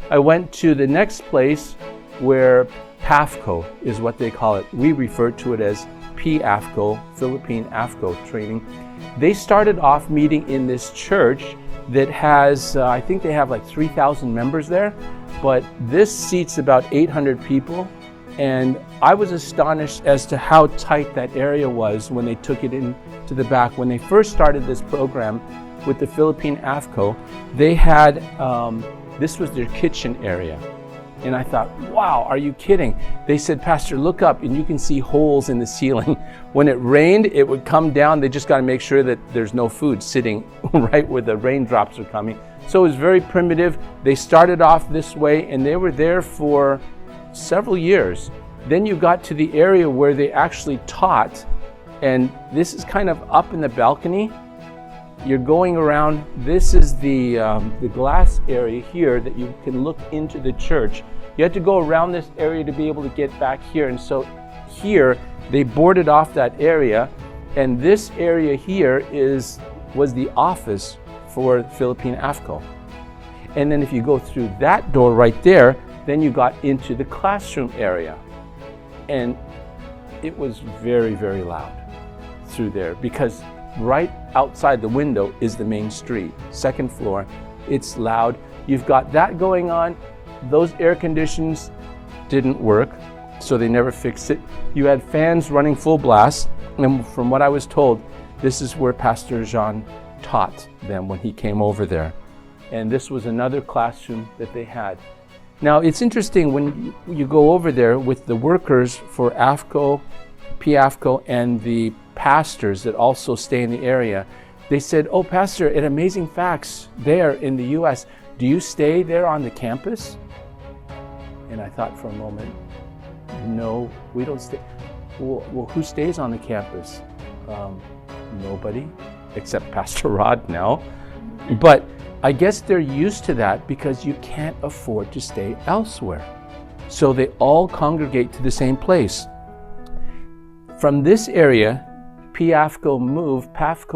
I went to the next place where PAFCOE is what they call it. We refer to it as PAFCOE, Philippine AFCOE training. They started off meeting in this church that has, I think they have like 3,000 members there, but this seats about 800 people. And I was astonished as to how tight that area was when they took it into the back. When they first started this program with the Philippine AFCOE, they had, this was their kitchen area. And I thought, wow, are you kidding? They said, Pastor, look up and you can see holes in the ceiling. When it rained, it would come down. They just got to make sure that there's no food sitting right where the raindrops are coming. So it was very primitive. They started off this way and they were there for several years. Then you got to the area where they actually taught, and this is kind of up in the balcony. You're going around, this is the glass area here that you can look into the church. You have to go around this area to be able to get back here. And so here, they boarded off that area, and this area here was the office for Philippine AFCOE. And then if you go through that door right there, then you got into the classroom area. And it was very, very loud through there because right outside the window is the main street, second floor. It's loud. You've got that going on. Those air conditions didn't work, so they never fixed it. You had fans running full blast. And from what I was told, this is where Pastor Jean taught them when he came over there. And this was another classroom that they had. Now, it's interesting when you go over there with the workers for AFCOE, PAFCOE, and the pastors that also stay in the area. They said, oh, Pastor, at Amazing Facts there in the U.S., do you stay there on the campus? And I thought for a moment, no, we don't stay. Well, who stays on the campus? Nobody, except Pastor Rod now. But I guess they're used to that because you can't afford to stay elsewhere. So they all congregate to the same place. From this area, PAFCOE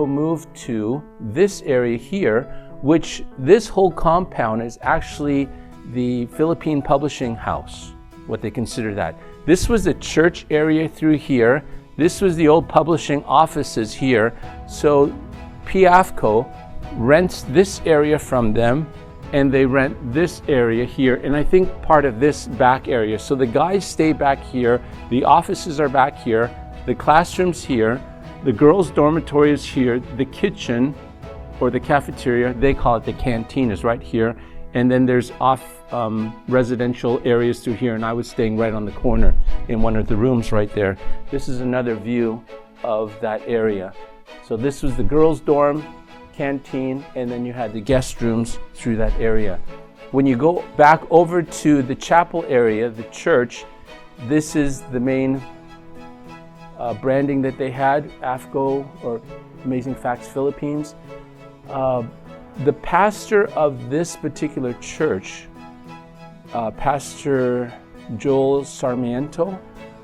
moved to this area here, which this whole compound is actually the Philippine Publishing House, what they consider that. This was the church area through here. This was the old publishing offices here. So PAFCOE rents this area from them, and they rent this area here, and I think part of this back area. So the guys stay back here, the offices are back here, the classrooms here, the girls' dormitory is here, the kitchen or the cafeteria, they call it the canteen, is right here, and then there's off residential areas through here, and I was staying right on the corner in one of the rooms right there. This is another view of that area. So this was the girls' dorm, canteen, and then you had the guest rooms through that area. When you go back over to the chapel area, the church, this is the main branding that they had, AFCOE or Amazing Facts Philippines. The pastor of this particular church, Pastor Joel Sarmiento,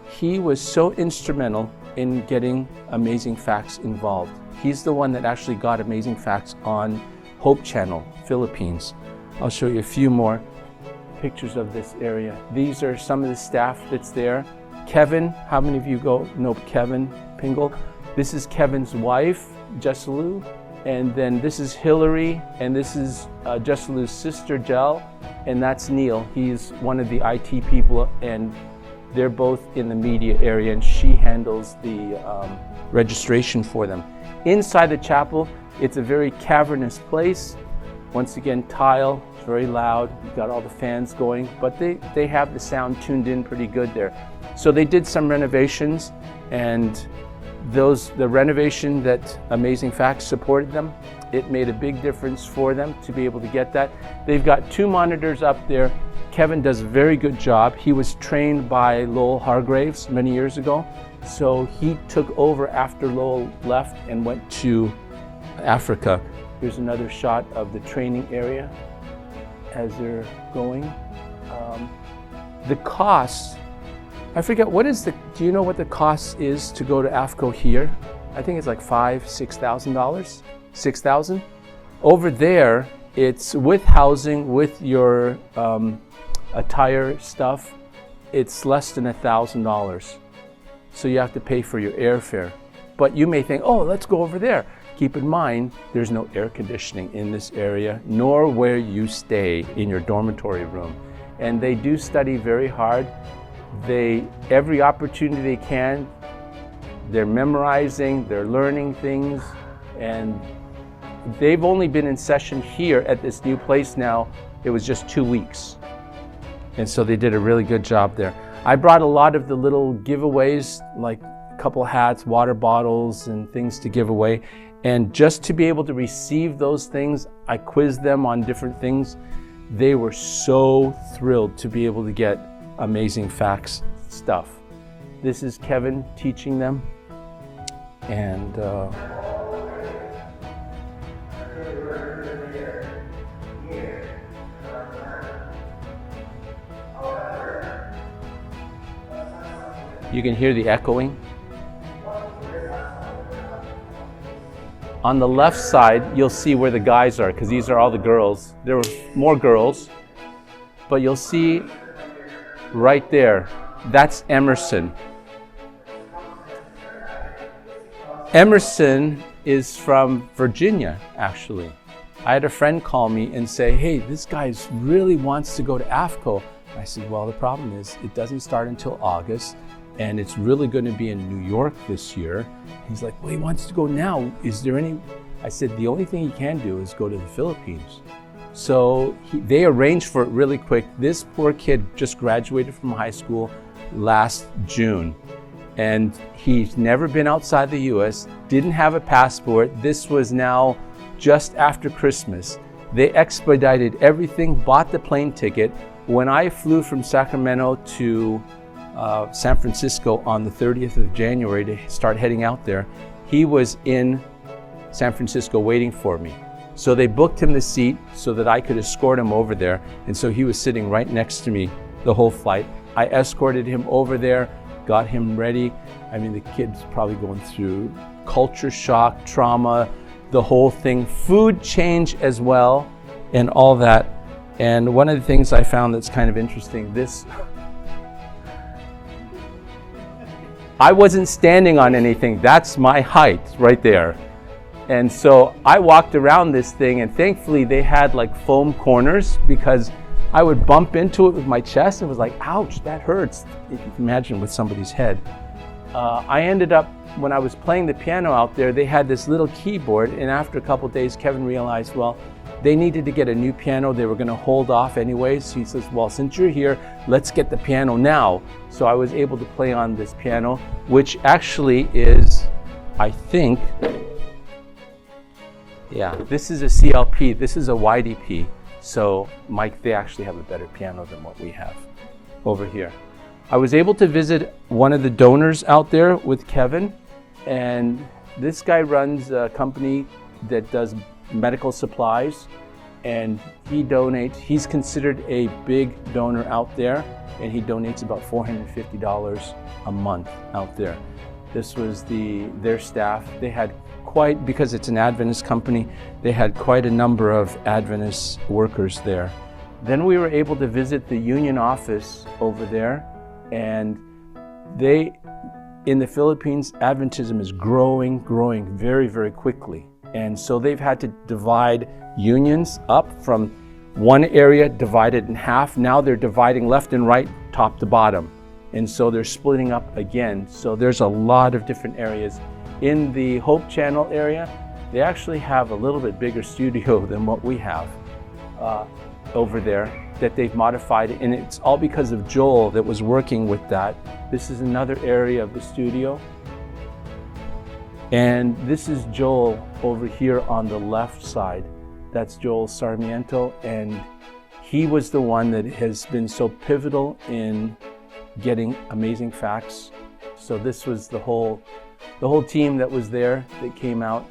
he was so instrumental in getting Amazing Facts involved. He's the one that actually got Amazing Facts on Hope Channel, Philippines. I'll show you a few more pictures of this area. These are some of the staff that's there. Kevin, how many of you know Kevin Pingle? This is Kevin's wife, Jessalou, and then this is Hillary, and this is Jessalou's sister, Jel, and that's Neil. He's one of the IT people, and they're both in the media area, and she handles the registration for them. Inside the chapel, it's a very cavernous place. Once again, tile, it's very loud. You've got all the fans going, but they have the sound tuned in pretty good there. So they did some renovations, and the renovation that Amazing Facts supported them, it made a big difference for them to be able to get that. They've got 2 monitors up there. Kevin does a very good job. He was trained by Lowell Hargraves many years ago. So he took over after Lowell left and went to Africa. Here's another shot of the training area as they're going. The cost, I forget, do you know what the cost is to go to AFCOE here? I think it's like $5,000, $6,000. $6,000. Over there, It's with housing, with your attire stuff, it's less than $1,000. So you have to pay for your airfare. But you may think, oh, let's go over there. Keep in mind, there's no air conditioning in this area, nor where you stay in your dormitory room. And they do study very hard. Every opportunity they can, they're memorizing, they're learning things, and they've only been in session here at this new place now. It was just 2 weeks. And so they did a really good job there. I brought a lot of the little giveaways, like a couple hats, water bottles, and things to give away. And just to be able to receive those things, I quizzed them on different things. They were so thrilled to be able to get amazing facts stuff. This is Kevin teaching them. And you can hear the echoing. On the left side, you'll see where the guys are, because these are all the girls. There were more girls, but you'll see right there, that's Emerson. Emerson is from Virginia, actually. I had a friend call me and say, hey, this guy really wants to go to PAFCOE. I said, well, the problem is it doesn't start until August, and it's really going to be in New York this year. He's like, well, he wants to go now. Is there any? I said, the only thing he can do is go to the Philippines. So they arranged for it really quick. This poor kid just graduated from high school last June, and he's never been outside the US, didn't have a passport. This was now just after Christmas. They expedited everything, bought the plane ticket. When I flew from Sacramento to San Francisco on the 30th of January to start heading out there, he was in San Francisco waiting for me. So they booked him the seat so that I could escort him over there. And so he was sitting right next to me the whole flight. I escorted him over there, got him ready. I mean, the kid's probably going through culture shock, trauma, the whole thing, food change as well, and all that. And one of the things I found that's kind of interesting, I wasn't standing on anything. That's my height right there. And so I walked around this thing, and thankfully they had like foam corners, because I would bump into it with my chest and it was like, ouch, that hurts. You can imagine with somebody's head. I ended up, when I was playing the piano out there, they had this little keyboard, and after a couple of days, Kevin realized, well, they needed to get a new piano. They were going to hold off anyways. He says, well, since you're here, let's get the piano now. So I was able to play on this piano, which actually is, I think, yeah, this is a CLP. This is a YDP. So Mike, they actually have a better piano than what we have over here. I was able to visit one of the donors out there with Kevin, and this guy runs a company that does medical supplies, and he donates. He's considered a big donor out there, and he donates about $450 a month out there. This was their staff. They had quite, because it's an Adventist company, they had quite a number of Adventist workers there. Then we were able to visit the union office over there, and in the Philippines, Adventism is growing very, very quickly. And so they've had to divide unions up from one area, divided in half. Now they're dividing left and right, top to bottom. And so they're splitting up again. So there's a lot of different areas. In the Hope Channel area, they actually have a little bit bigger studio than what we have over there that they've modified. And it's all because of Joel that was working with that. This is another area of the studio. And this is Joel over here on the left side. That's Joel Sarmiento, and he was the one that has been so pivotal in getting amazing facts. So this was the whole team that was there that came out.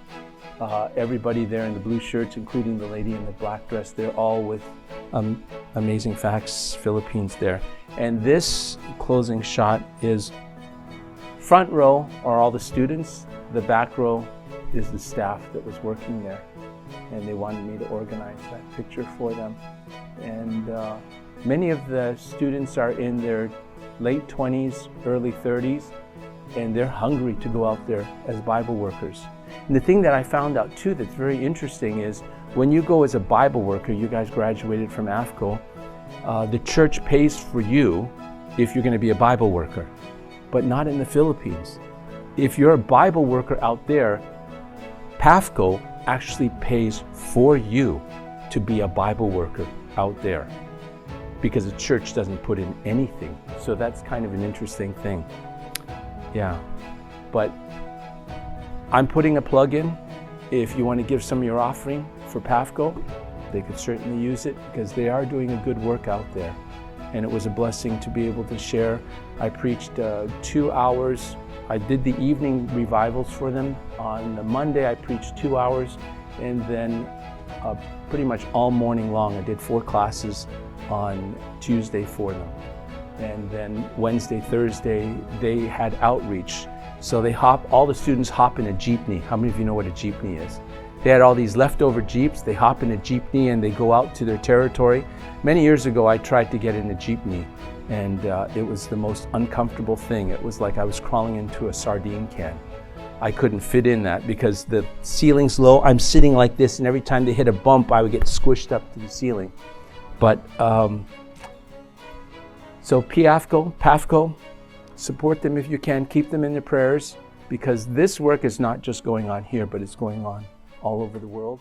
Everybody there in the blue shirts, including the lady in the black dress, they're all with Amazing Facts Philippines there. And this closing shot is front row are all the students. The back row is the staff that was working there. and they wanted me to organize that picture for them. And many of the students are in their late 20s, early 30s, and they're hungry to go out there as Bible workers. And the thing that I found out too that's very interesting is when you go as a Bible worker, you guys graduated from PAFCOE, the church pays for you if you're going to be a Bible worker, but not in the Philippines. If you're a Bible worker out there, PAFCOE actually pays for you to be a Bible worker out there because the church doesn't put in anything. So that's kind of an interesting thing. Yeah, but I'm putting a plug in. If you want to give some of your offering for PAFCOE, they could certainly use it because they are doing a good work out there. And it was a blessing to be able to share. I preached 2 hours. I did the evening revivals for them. On the Monday, I preached 2 hours, and then pretty much all morning long, I did 4 classes on Tuesday for them. And then Wednesday, Thursday, they had outreach. So all the students hop in a jeepney. How many of you know what a jeepney is? They had all these leftover jeeps. They hop in a jeepney and they go out to their territory. Many years ago, I tried to get in a jeepney, and it was the most uncomfortable thing. It was like I was crawling into a sardine can. I couldn't fit in that because the ceiling's low. I'm sitting like this, and every time they hit a bump, I would get squished up to the ceiling. But so PAFCOE, support them if you can. Keep them in your prayers, because this work is not just going on here, but it's going on all over the world.